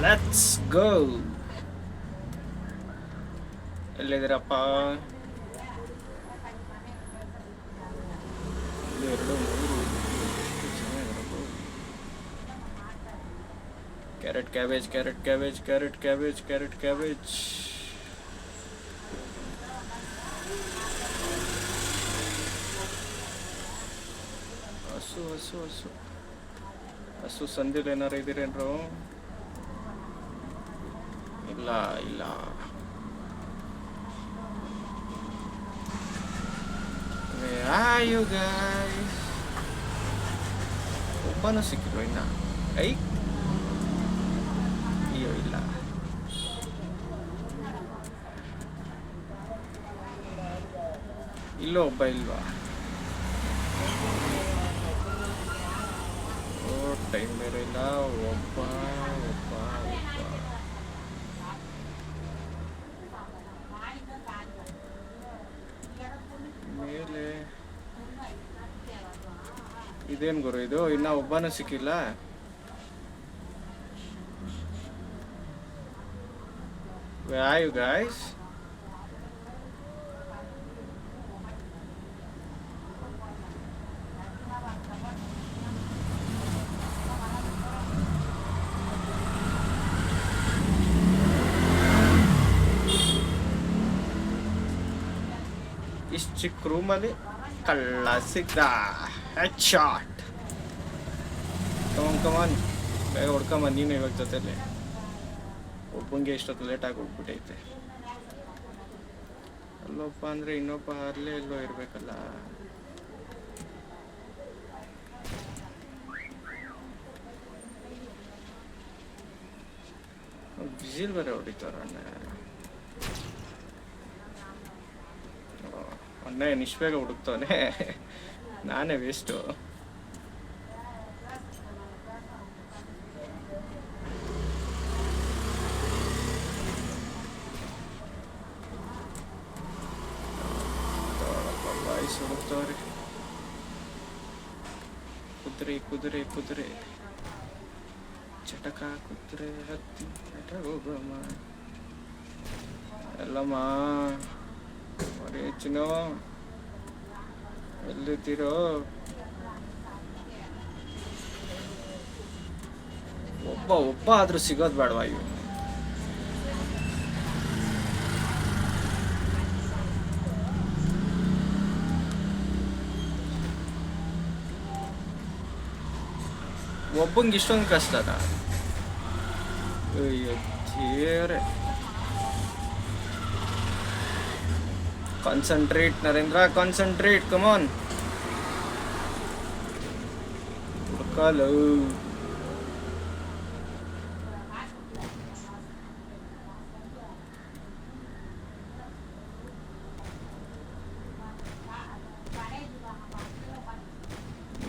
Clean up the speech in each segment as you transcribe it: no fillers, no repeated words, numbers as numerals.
Let's go. ಎಲ್ಲಿದ್ದೀರಪ್ಪ? ಎರಡು ಮೂರು carrot cabbage carrot cabbage carrot cabbage carrot cabbage. ಹಸು ಹಸು ಹಸು ಹಸು ಸಂದಿಲ್ ಏನಾರು ಇದ್ದೀರೇನ್ರು? ಇಲ್ಲ ಇಲ್ಲ. ಒಬ್ಬನೂ ಸಿಕ್ಕಿಲ್ವ ಇನ್ನ? ಐ ಅಯ್ಯೋ ಇಲ್ಲ. ಇಲ್ಲೋ ಒಬ್ಬ ಇಲ್ವಾ? ಓ ಟೈಮ್ ಬೇರೆ ಇಲ್ಲ. ಒಬ್ಬ ಒಬ್ಬ ಒಬ್ಬ ಮೇಲೆ. ಇದೇನು ಗುರು ಇದು? ಇನ್ನ ಒಬ್ಬನೂ ಸಿಕ್ಕಿಲ್ಲ. Where are you guys? ಇಷ್ಟು ಚಿಕ್ಕ ರೂಮಲ್ಲಿ ಕಳ್ಳ ಸಿಗ್ದ. Head shot. ಕಮಾನ್ ಬೇಗ ಹೊಡ್ಕೊಂಬ ನೀನು ಇವಾಗ ಜೊತೆಲಿ. ಒಬ್ಬಂಗೆ ಇಷ್ಟೊತ್ತು ಲೇಟಾಗಿ ಹೋಗ್ಬಿಟ್ಟೈತೆ. ಅಲ್ಲೊಬ್ಬ ಅಂದರೆ ಇನ್ನೊಬ್ಬ ಅಲ್ಲೇ ಎಲ್ಲೋ ಇರಬೇಕಲ್ಲ. ವಿಸಿಲ್ ಬೇರೆ ಹೊಡಿತಾರ ಅಣ್ಣ. ಇಷ್ಟು ಬೇಗ ಹುಡುಕ್ತವನೆ, ನಾನೇ ವೇಸ್ಟು. ಹುಡುಕ್ತವ್ರಿ. ಕುದುರೆ ಕುದುರೆ ಕುದುರೆ ಚಟಕ ಕುದುರೆ ಹತ್ತಿ ಹೋಗಮ್ಮ ಎಲ್ಲಮ್ಮ. ಚಿನ್ನೋ ಎಲ್ಲಿದ್ದೀರೋ? ಒಬ್ಬ ಆದ್ರೂ ಸಿಗೋದು ಬೇಡವಾ? ಇವು ಒಬ್ಬಂಗೆ ಇಷ್ಟೊಂದು ಕಷ್ಟನ? ಅಯ್ಯೋ ದೇವ್ರೆ. Concentrate Narendra, concentrate. ಕಮಾನ್ ಹುಡ್ಕಲು.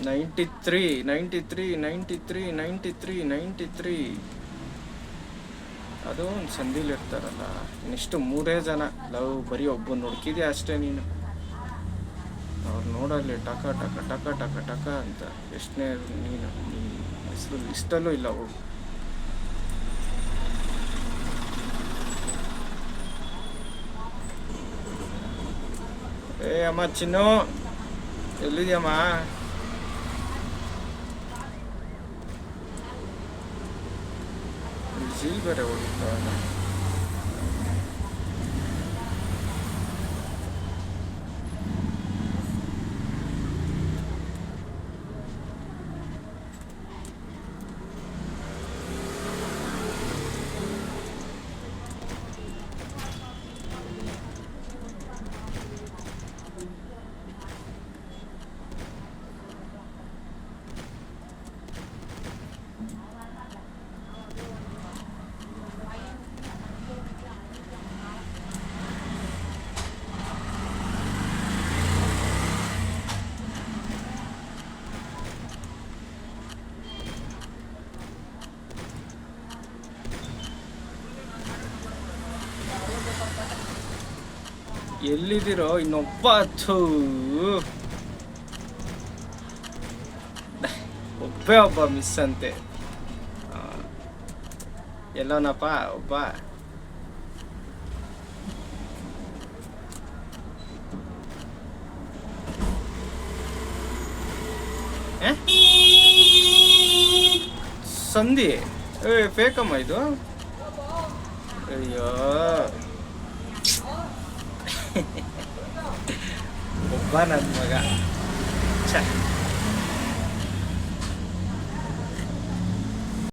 $93 ಅದು ಒಂದು ಸಂದಿಲ್ ಇರ್ತಾರಲ್ಲ. ಇನ್ನಿಷ್ಟು 3 ಜನ ಲವ್. ಬರೀ ಒಬ್ಬನ ಹುಡುಕಿದ್ಯಾ ಅಷ್ಟೇ ನೀನು. ಅವ್ರು ನೋಡಲ್ಲಿ ಟಕ ಟಕ ಟಕ ಟಕ ಟಕ ಅಂತ. ಎಷ್ಟನೇ ನೀನು ಹೆಸರು ಇಷ್ಟಲ್ಲೂ ಇಲ್ಲ. ಹೋಗು. ಏ ಅಮ್ಮ ಚಿನ್ನು ಎಲ್ಲಿದ್ಯಮ್ಮ? ವಿಸಿಲ್ ಬೇರೆ ಹೊಡಿತಾವಲ್ಲ. ಎಲ್ಲಿದ್ದೀರೋ? ಇನ್ನೊಬ್ಬ ಒಬ್ಬ ಮಿಸ್ ಅಂತೆ. ಎಲ್ಲೋನಪ್ಪ ಒಬ್ಬ. ಸಂಧಿ ಫೇಕಮ್ಮ ಇದು. ಅಯ್ಯೋ ಒಬ್ಬ ನನ್ನ ಮಗ ಛ.